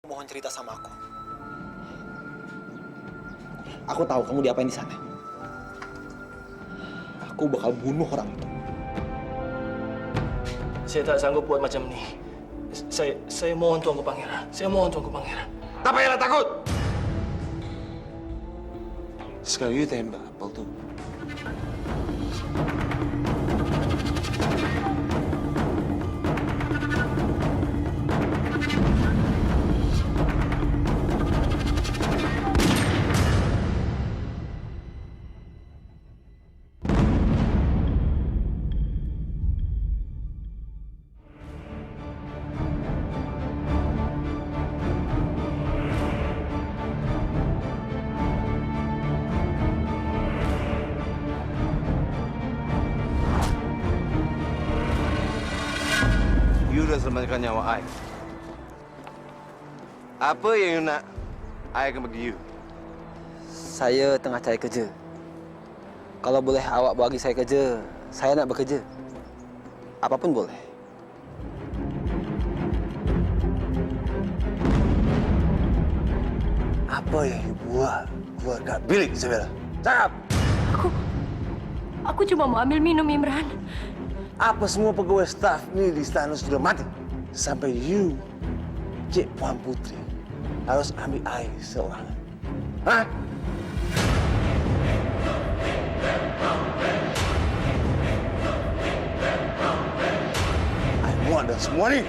Mohon cerita sama aku. Aku tahu kamu diapain di sana. Aku bakal bunuh orang itu. Saya tak sanggup buat macam ni. Saya mohon Tuanku Pangeran. Saya mohon Tuanku Pangeran. Tak payahlah takut. Sekarang you tembak apel tu. You dah selamatkan nyawa I. Apa yang you nak I akan bagi you? Saya tengah cari kerja. Kalau boleh awak bagi saya kerja, saya nak bekerja. Apapun boleh. Apa yang you buat? Keluar kat bilik Isabella. Cakap! Aku cuma mau ambil minum, Imran. Apa semua pegawai staf ni di istana sudah mati? Sampai you, Cik Puan Putri, harus ambil air seorang. Hah? I muak dah semua ni.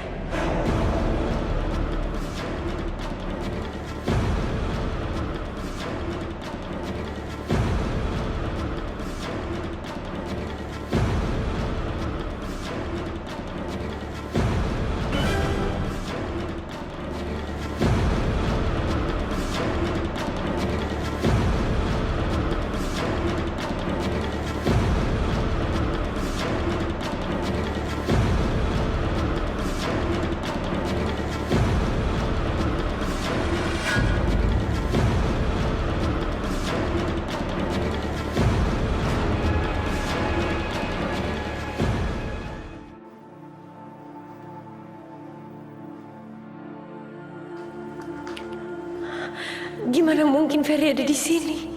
Gimana mungkin Ferry ada di sini?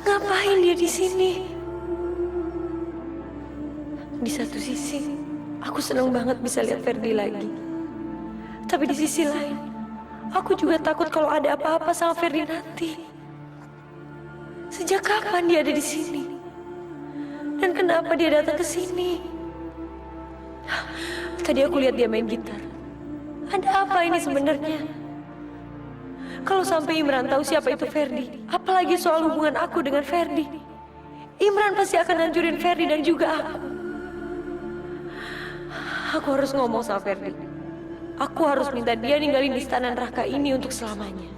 Ngapain dia di sini? Di satu sisi, aku senang banget bisa lihat Ferdi lagi. Tapi di sisi lain, aku juga takut kalau ada apa-apa sama Ferdi nanti. Sejak kapan dia ada di sini? Dan kenapa dia datang ke sini? Tadi aku lihat dia main gitar. Ada apa ini sebenarnya? Kalau sampai Imran tahu siapa itu Ferdi, apalagi soal hubungan aku dengan Ferdi, Imran pasti akan hancurin Ferdi dan juga aku. Aku harus ngomong sama Ferdi. Aku harus minta dia ninggalin istana neraka ini untuk selamanya.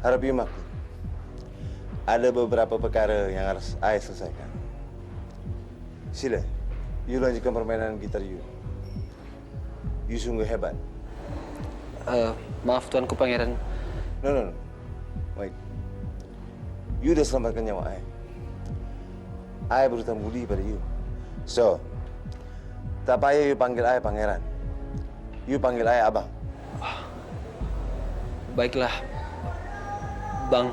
Harap you maklum. Ada beberapa perkara yang harus I selesaikan. Sila, you lanjutkan permainan gitar you. You sungguh hebat. Maaf Tuanku Pangeran. No. Wait. You dah selamatkan nyawa I berhutang budi pada you. So, tak payah you panggil I Pangeran. You panggil I Abang. Baiklah. Bang,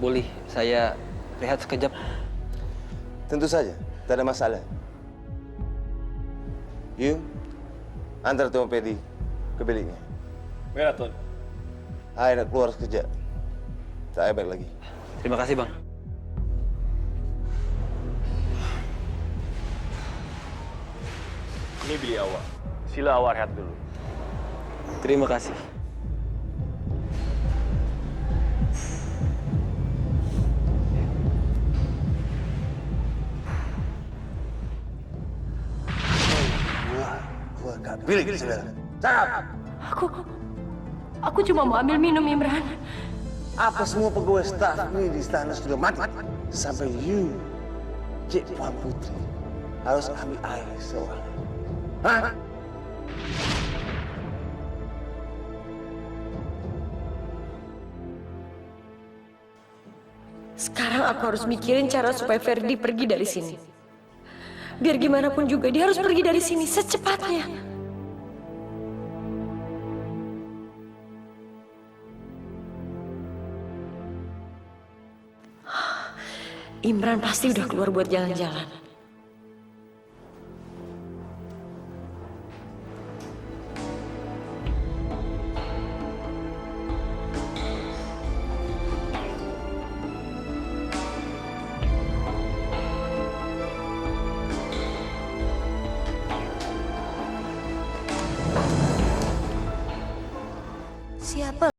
boleh saya lihat sekejap? Tentu saja, tak ada masalah. You, antar Tuan Pedi ke biliknya. Baiklah, Tuan. I nak keluar sekejap. Tak baik lagi. Terima kasih, Bang. Ini bilik awak. Sila awak rehat dulu. Terima kasih. Keluar kat bilik Isabella. Cakap! Aku cuma mau ambil minum, Imran. Apa semua pegawai staf ni di istana sudah mati? Sampai you, Cik Puan Putri, harus ambil air seorang. Hah? Sekarang aku harus mikirin cara supaya Ferdi pergi dari sini. Biar gimana pun juga dia harus pergi dari sini secepatnya. Imran pasti udah keluar buat jalan-jalan. Siapa?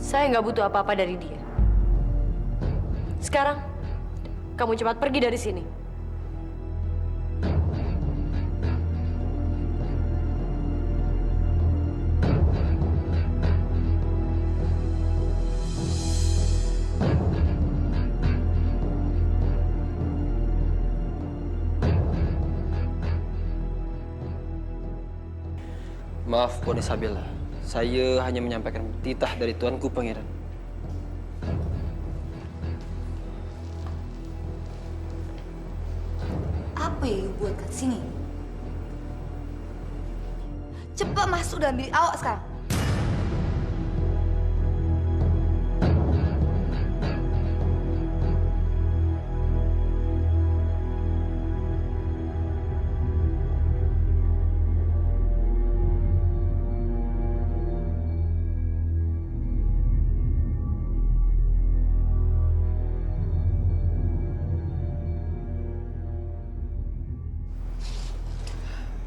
Saya nggak butuh apa-apa dari dia. Sekarang, kamu cepat pergi dari sini. Maaf, Puan Isabella. Saya hanya menyampaikan titah dari tuanku, Pangeran. Apa yang you buat kat sini? Cepat masuk dalam bilik awak sekarang.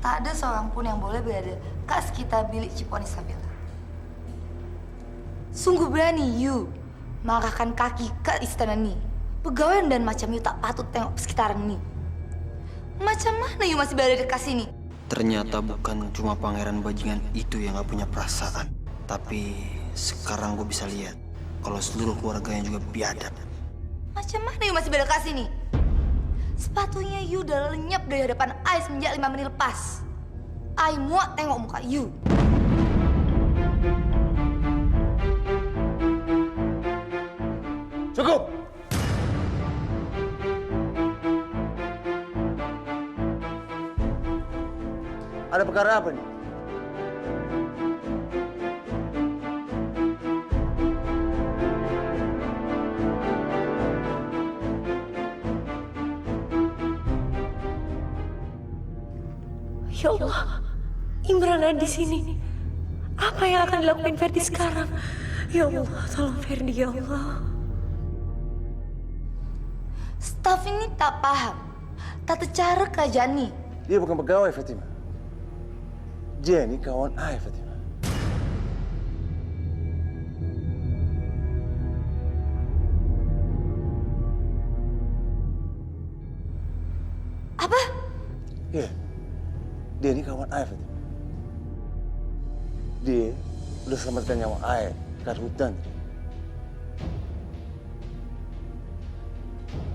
Tak ada seorang pun yang boleh berada kat sekitar bilik Cipon Isabella. Sungguh berani you marahkan kaki kat istana ni. Pegawai dan macam you tak patut tengok sekitaran ni. Macam mana you masih berada dekat sini? Ternyata bukan cuma pangeran bajingan itu yang gak punya perasaan. Tapi sekarang gue bisa lihat kalau seluruh keluarganya juga biadab. Macam mana you masih berada dekat sini? Sepatutnya you udah lenyap dari hadapan I semenjak 5 menit lepas. I muak tengok muka you. Cukup! Ada perkara apa nih? Ya Allah, Imran ada di sini. Apa yang akan dilakukan Ferdi sekarang? Ya Allah, tolong Ferdi, ya Allah. Staf ini tak paham tata cara kerajaan ni. Dia bukan pegawai, Fatima. Dia ini kawan I, Fatima. Apa? Ya, dia ini kawan I, Fatima. Dia udah selamatkan nyawa I dekat hutan.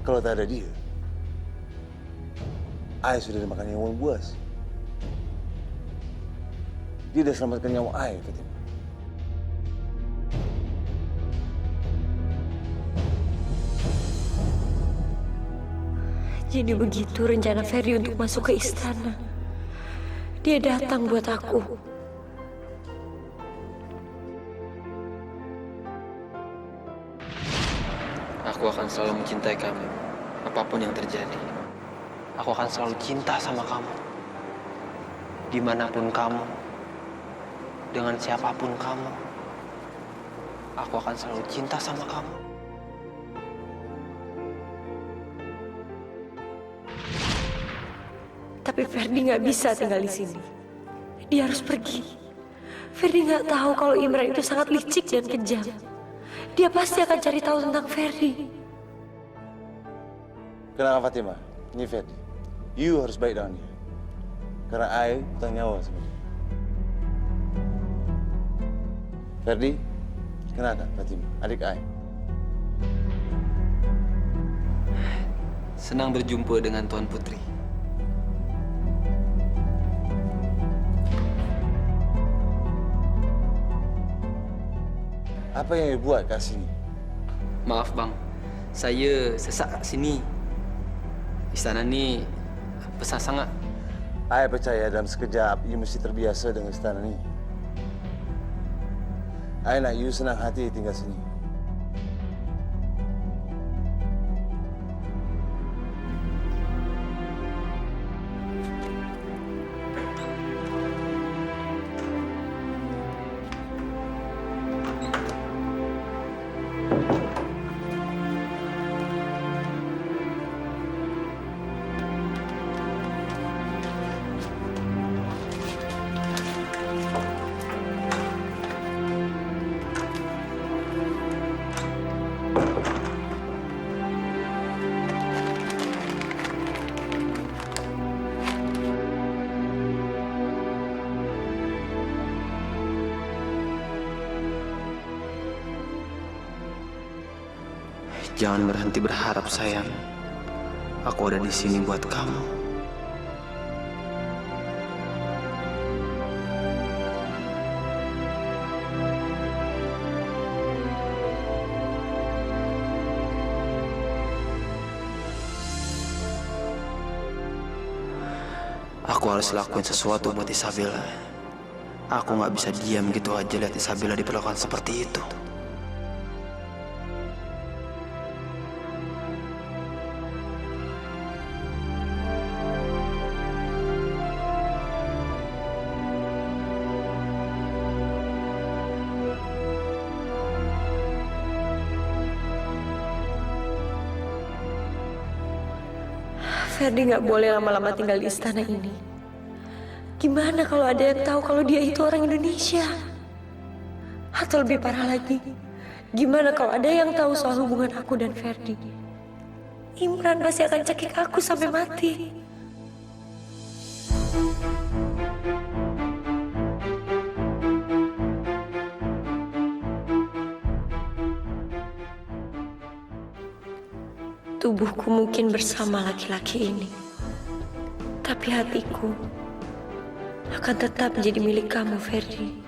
Kalau tak ada dia, I sudah dimakan hewan buas. Dia udah selamatkan nyawa I, Fatima. Jadi begitu rencana Ferdi untuk masuk ke istana. Dia datang buat aku. Aku akan selalu mencintai kamu, apapun yang terjadi. Aku akan selalu cinta sama kamu. Dimanapun kamu, dengan siapapun kamu, aku akan selalu cinta sama kamu. Tapi Ferdi nggak bisa tinggal di sini. Dia harus pergi. Ferdi nggak tahu kalau Imran itu sangat licik dan kejam. Dia pasti akan cari tahu tentang Ferdi. Kenapa Fatima? Ini Ferdi. You harus baik dengan dia. Karena I hutang nyawa sama dia. Ferdi, kenapa Fatima? Adik I. Senang berjumpa dengan Tuan Putri. Apa yang you buat kat sini? Maaf bang, saya sesak kat sini. Istana ni besar sangat. I percaya dalam sekejap you mesti terbiasa dengan istana ni. I nak you senang hati tinggal sini. Jangan berhenti berharap sayang. Aku ada di sini buat kamu. Aku harus lakuin sesuatu buat Isabella. Aku nggak bisa diam gitu aja lihat Isabella diperlakukan seperti itu. Ferdi nggak boleh lama-lama tinggal di istana ini. Gimana kalau ada yang tahu kalau dia itu orang Indonesia? Atau lebih parah lagi, gimana kalau ada yang tahu soal hubungan aku dan Ferdi? Imran pasti akan cekik aku sampai mati. Tubuhku mungkin bersama laki-laki ini, tapi hatiku akan tetap menjadi milik kamu, Ferdi.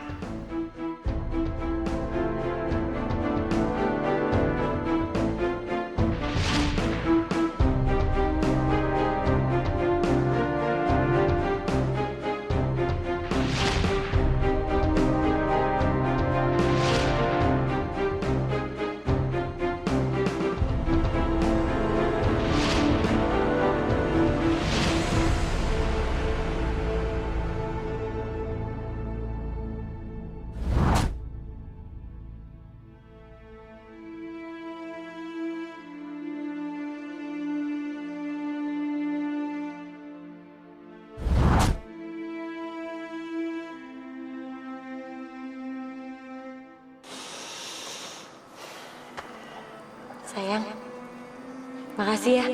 Makasih ya.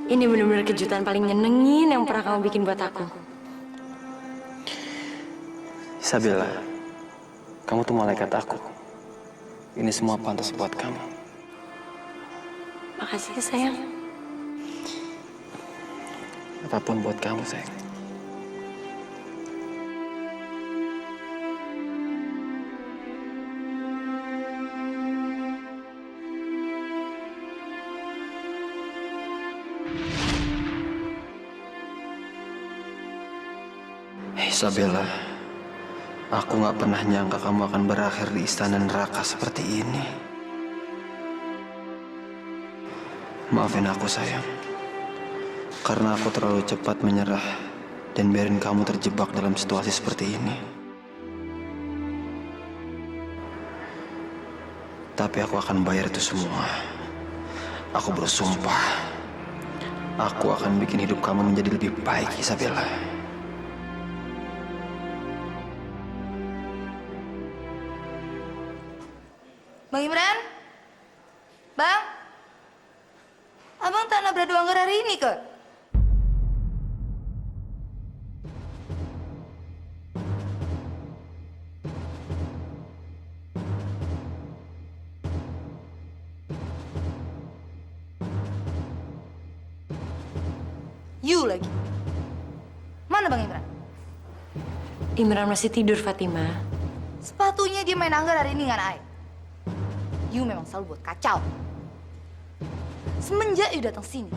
Ini benar-benar kejutan paling nyenengin yang pernah kamu bikin buat aku. Isabella, kamu tuh malaikat aku. Ini semua pantas buat kamu. Makasih ya, sayang. Apapun buat kamu, sayang. Isabella, aku nggak pernah nyangka kamu akan berakhir di istana neraka seperti ini. Maafin aku, sayang. Karena aku terlalu cepat menyerah dan biarin kamu terjebak dalam situasi seperti ini. Tapi aku akan bayar itu semua. Aku bersumpah, aku akan bikin hidup kamu menjadi lebih baik, Isabella. Bang Imran? Bang? Abang tak nak beradu anggar hari ini ke? You lagi. Mana Bang Imran? Imran masih tidur, Fatima. Sepatunya dia main anggar hari ini dengan Ai. You memang selalu buat kacau. Semenjak you datang sini,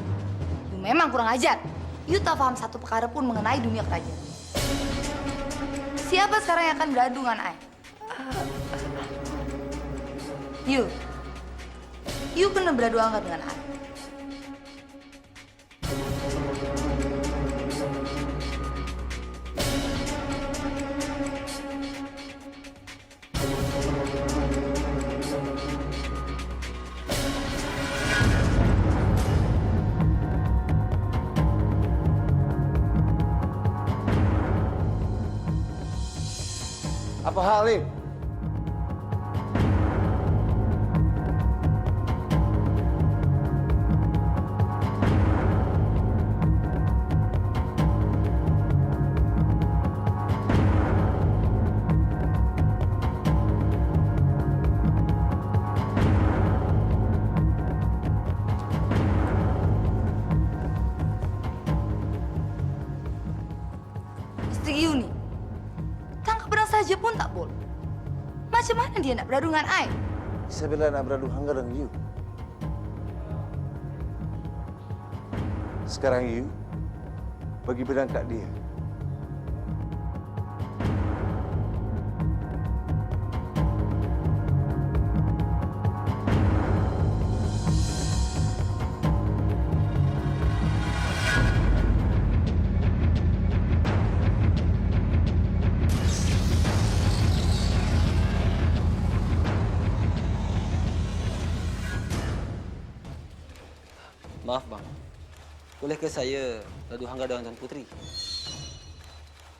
you memang kurang ajar. You tak paham satu perkara pun mengenai dunia kerajaan. Siapa sekarang yang akan beradu dengan Ai? You kena beradu anggar dengan Ai. Apa hal ini? Istri you nih, tangkap pedang saja pun tak boleh. Macam mana dia nak beradu dengan Ai? Isabella nak beradu hanggar dengan you. Sekarang you bagi pedang kat dia. Maaf, Bang. Bolehkah saya beradu hanggar dengan Tuan Putri?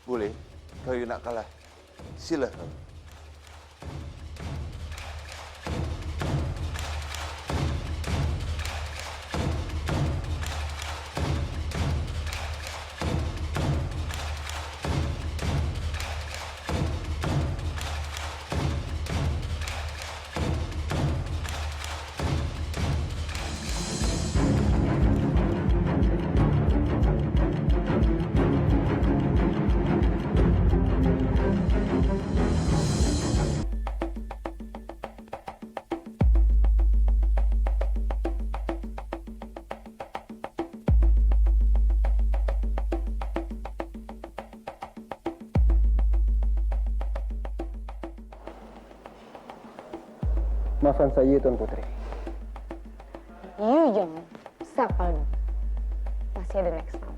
Boleh. Kalau you nak kalah, silakan. Maafkan saya, Tuan Putri. You jangan sakal dong. Masih ada next time.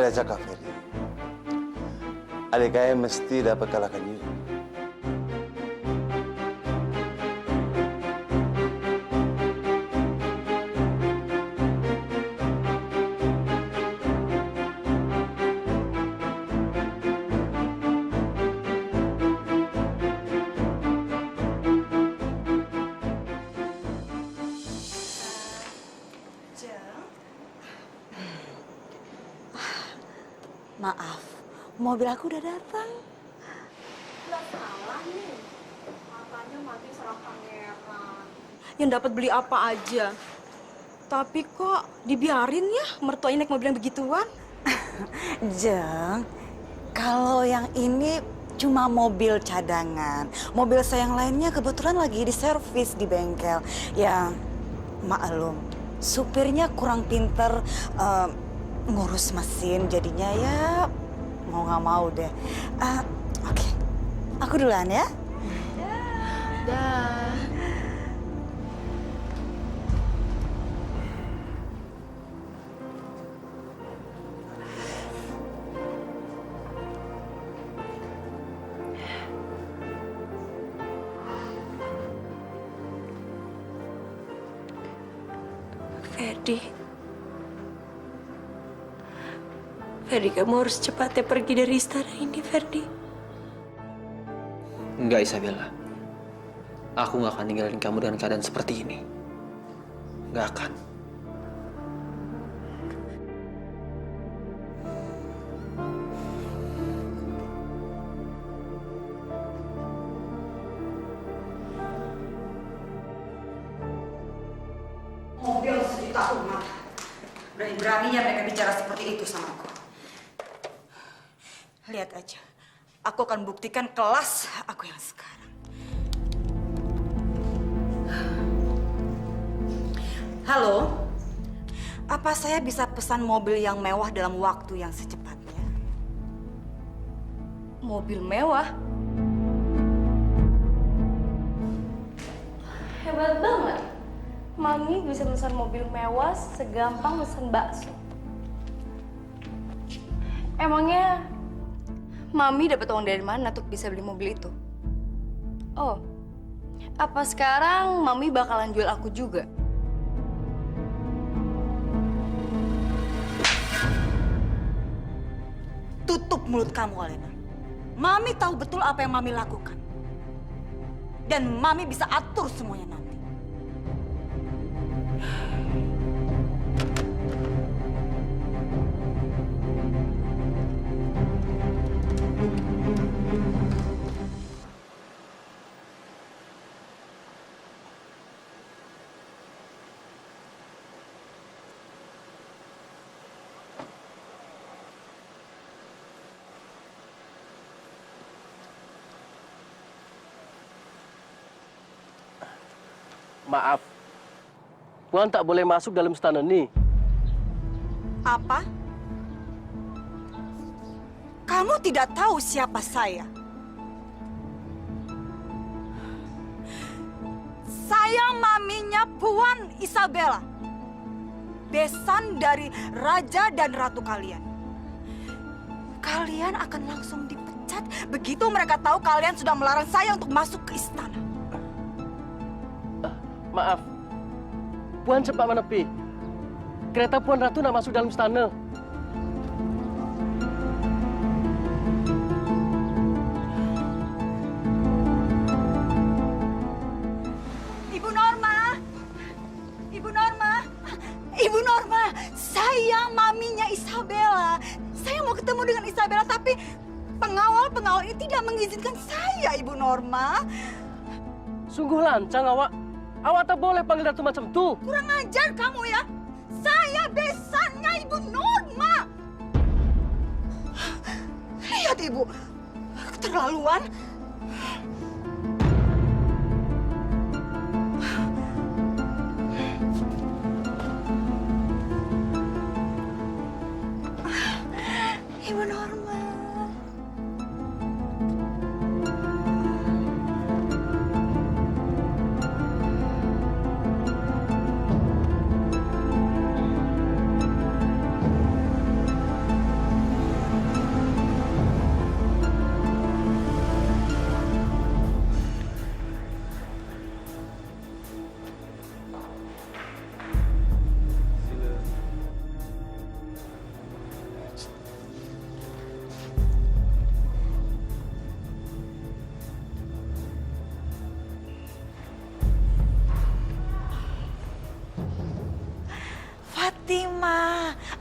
Ayah dah cakap, Ferdi. Adik ayah mesti dapat kalahkan you. Maaf, mobil aku udah datang. Nggak salah nih. Matanya mati serang pangeran. Yang dapat beli apa aja. Tapi kok dibiarin ya mertuanya naik mobil yang begituan? Jeng, kalau yang ini cuma mobil cadangan. Mobil saya yang lainnya kebetulan lagi di servis di bengkel. Ya, maklum, supirnya kurang pinter ngurus mesin, jadinya ya mau nggak mau deh. Oke, aku duluan ya. Dah. Ferdi, kamu harus cepatnya pergi dari istana ini, Ferdi. Enggak, Isabella. Aku nggak akan ninggalin kamu dengan keadaan seperti ini. Nggak akan. Mobil sejuta umat. Berani-beraninya mereka bicara seperti itu sama aku. Lihat aja, aku akan buktikan kelas aku yang sekarang. Halo, apa saya bisa pesan mobil yang mewah dalam waktu yang secepatnya? Mobil mewah? Hebat banget. Mami bisa pesan mobil mewah segampang pesan bakso. Emangnya Mami dapat uang dari mana untuk bisa beli mobil itu? Oh, apa sekarang Mami bakalan jual aku juga? Tutup mulut kamu, Alena. Mami tahu betul apa yang Mami lakukan. Dan Mami bisa atur semuanya nanti. Maaf, Puan tak boleh masuk dalam istana ini. Apa? Kamu tidak tahu siapa saya? Saya maminya Puan Isabella. Besan dari raja dan ratu kalian. Kalian akan langsung dipecat begitu mereka tahu kalian sudah melarang saya untuk masuk ke istana. Maaf, Puan cepat menepi. Kereta Puan Ratu nak masuk dalam istana. Ibu Norma! Ibu Norma! Ibu Norma! Saya maminya Isabella. Saya mau ketemu dengan Isabella, tapi pengawal-pengawal ini tidak mengizinkan saya, Ibu Norma. Sungguh lancang awak. Awak tak boleh panggil Ratu macam tu. Kurang ajar kamu ya. Saya besannya Ibu Norma. Lihat Ibu, keterlaluan. Ibu Norma.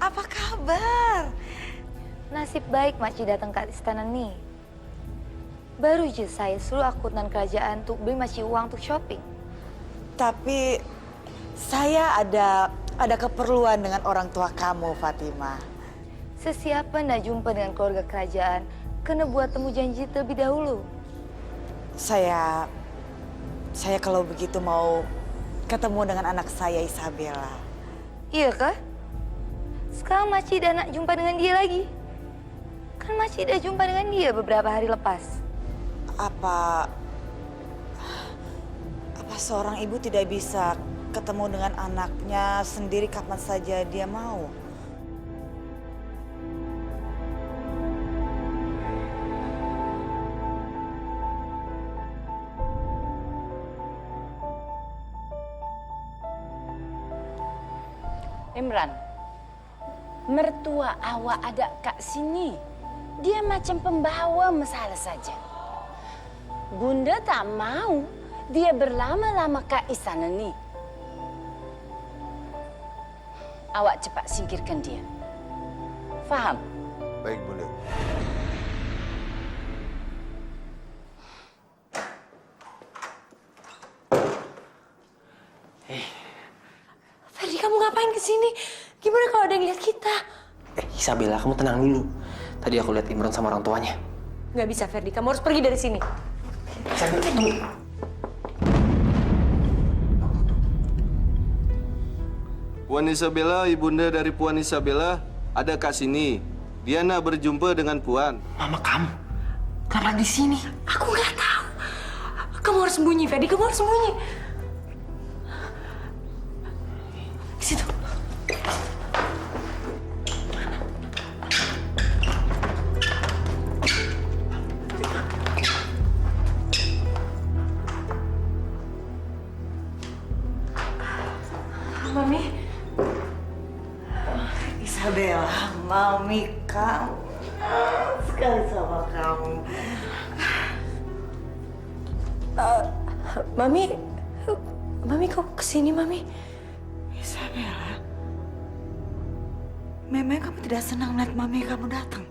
Apa kabar? Nasib baik Makci datang ke istana nih. Baru aja saya suruh akuntan kerajaan untuk beli Makci uang untuk shopping. Tapi saya ada keperluan dengan orang tua kamu, Fatima. Sesiapa nak jumpa dengan keluarga kerajaan, kena buat temu janji terlebih dahulu. Saya kalau begitu mau ketemu dengan anak saya, Isabella. Iya kah? Sekarang Makci dah nak jumpa dengan dia lagi. Kan Makci dah jumpa dengan dia beberapa hari lepas. Apa seorang ibu tidak bisa ketemu dengan anaknya sendiri kapan saja dia mau? Imran, mertua awak ada kat sini. Dia macam pembawa masalah saja. Bunda tak mau dia berlama-lama kat istana ni. Awak cepat singkirkan dia. Faham? Baik, Bunda. Ferdi, kamu ngapain kesini? Gimana kalau ada yang lihat kita? Isabella, kamu tenang dulu. Tadi aku lihat Imran sama orang tuanya. Nggak bisa, Ferdi. Kamu harus pergi dari sini. Isabella, tunggu. Puan Isabella, ibunda dari Puan Isabella, ada kat sini. Dia nak berjumpa dengan Puan. Mama kamu. Kenapa di sini? Aku nggak tahu. Kamu harus sembunyi, Ferdi. Kamu harus sembunyi. Ke situ. Mami. Isabella, Mami kamu sekali sama kamu. Mami kok kesini, Mami? Isabella, memang kamu tidak senang melihat Mami kamu datang.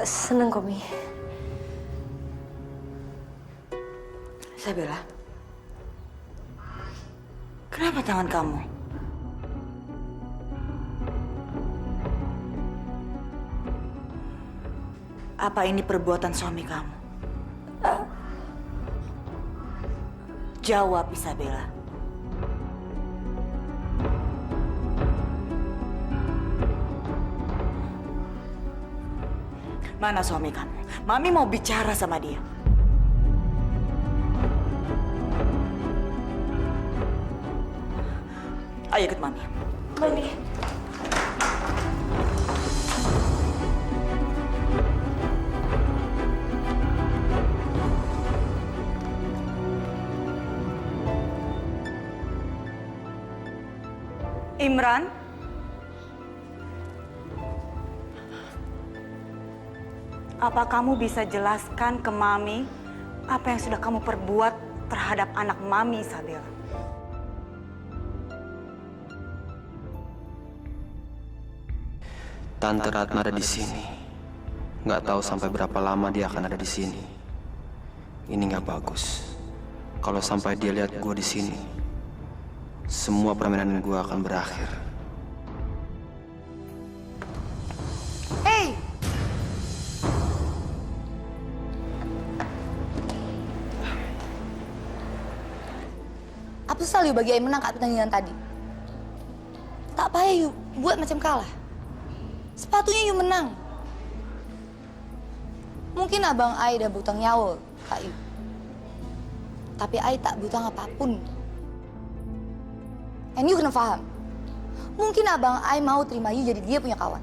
Seneng kok, Mi. Isabella, kenapa tangan kamu? Apa ini perbuatan suami kamu? Jawab, Isabella. Mana suami kamu? Mami mau bicara sama dia. Ayo ikut Mami. Mami. Imran? Apa kamu bisa jelaskan ke Mami apa yang sudah kamu perbuat terhadap anak Mami, Isabella? Tante Ratna ada di sini. Nggak tahu sampai berapa lama dia akan ada di sini. Ini nggak bagus. Kalau sampai dia lihat gue di sini, semua permainan gue akan berakhir. Hey! Apa susah bagi Ai menang kat pertandingan tadi? Tak payah you buat macam kalah. Sepatunya you menang. Mungkin abang Ai dah berhutang nyawa kak you. Tapi Ai tak berhutang apapun. And you kena faham. Mungkin abang Ai mau terima you jadi dia punya kawan.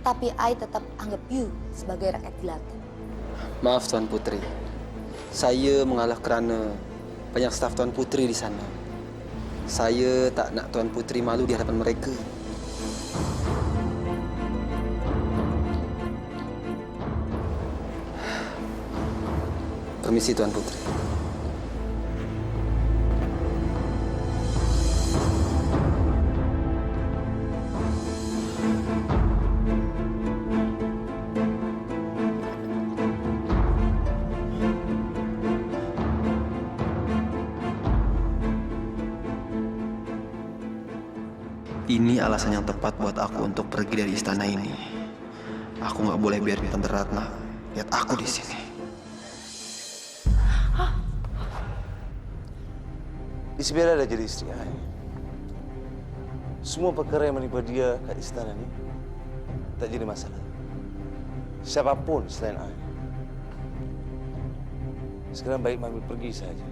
Tapi Ai tetap anggap you sebagai rakyat jelata. Maaf Tuan Putri. Saya mengalah kerana banyak staf Tuan Putri di sana. Saya tak nak Tuan Putri malu di hadapan mereka. Permisi Tuan Putri. Ini alasan yang tepat buat aku untuk pergi dari istana ini. Aku nggak boleh biarin Tante Ratna lihat aku di sini. Isabella dah jadi istri saya. Semua perkara yang menimpa dia kat istana ni tak jadi masalah. Siapapun selain saya. Sekarang baik Mami pergi saja.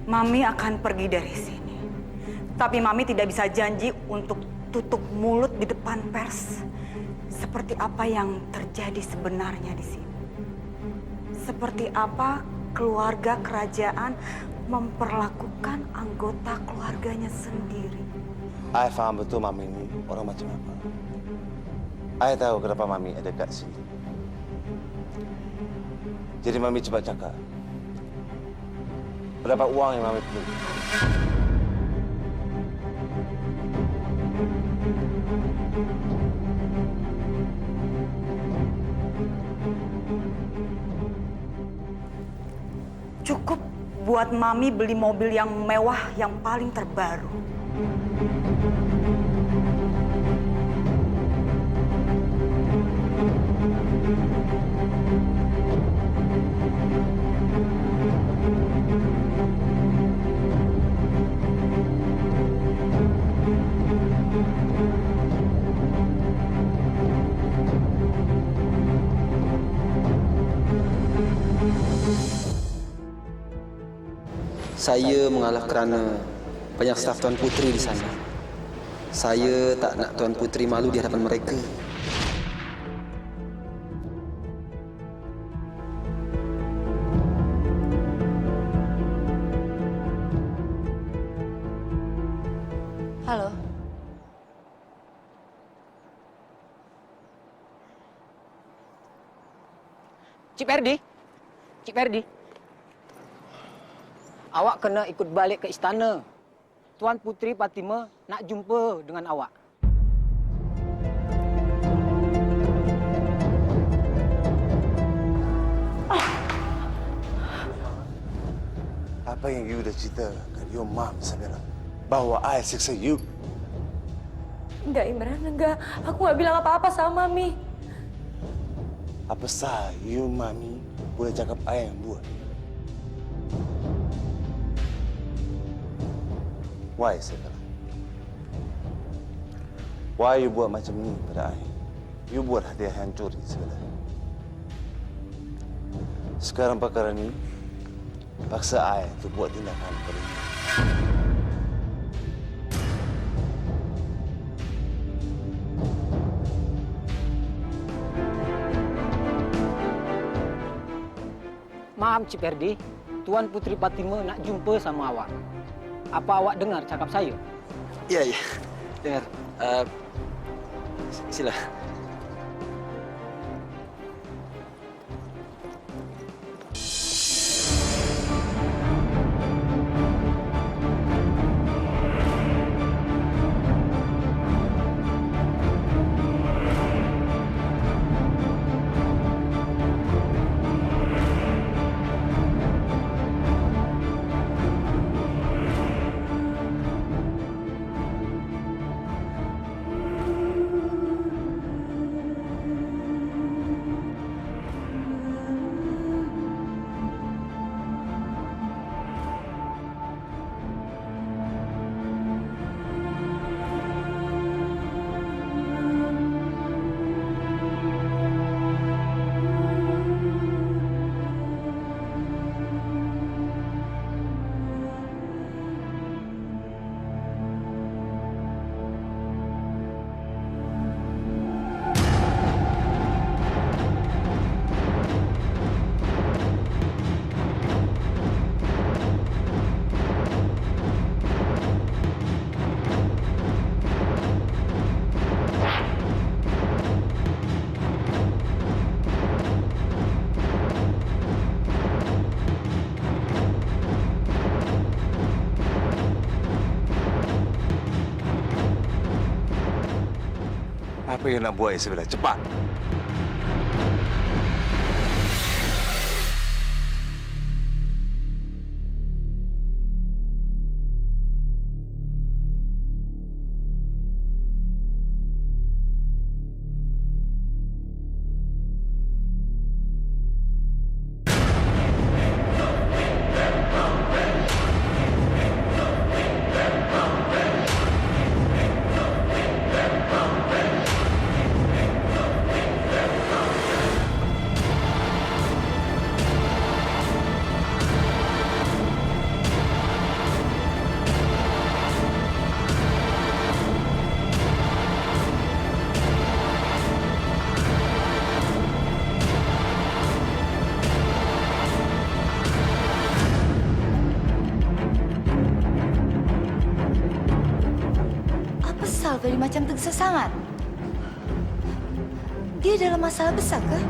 Mami akan pergi dari sini. Tapi Mami tidak bisa janji untuk tutup mulut di depan pers. Seperti apa yang terjadi sebenarnya di sini. Seperti apa keluarga kerajaan memperlakukan anggota keluarganya sendiri. Saya faham betul Mami ini orang macam apa. Saya tahu kenapa Mami ada kat sini. Jadi Mami cepat cakap. Berapa uang yang Mami perlu? Cukup buat Mami beli mobil yang mewah yang paling terbaru. Saya mengalah kerana banyak staf Tuan Putri di sana. Saya tak nak Tuan Putri malu di hadapan mereka. Halo. Cik Ferdi. Cik Ferdi. Awak kena ikut balik ke istana. Tuan Putri Fatima nak jumpa dengan awak. Apa yang you dah cerita kat your mom, Isabella? Bahawa I siksa you? Enggak, Imran, enggak. Aku nggak bilang apa-apa sama Mami. Apa sah you, Mami, boleh cakap I yang buat? Why, Isabella? Why you buat macam ni pada I? You buat hadiah hancur, Isabella. Sekarang perkara ni, paksa I untuk buat tindakan pada you. Maaf Cik Ferdi, Tuan Putri Fatima nak jumpa sama awak. Apa awak dengar cakap saya? Ya, dengar. Sila. Apa yang nak buat, Isabella? Cepat! Ferdi macam tergesa sangat. Dia dalam masalah besar kah?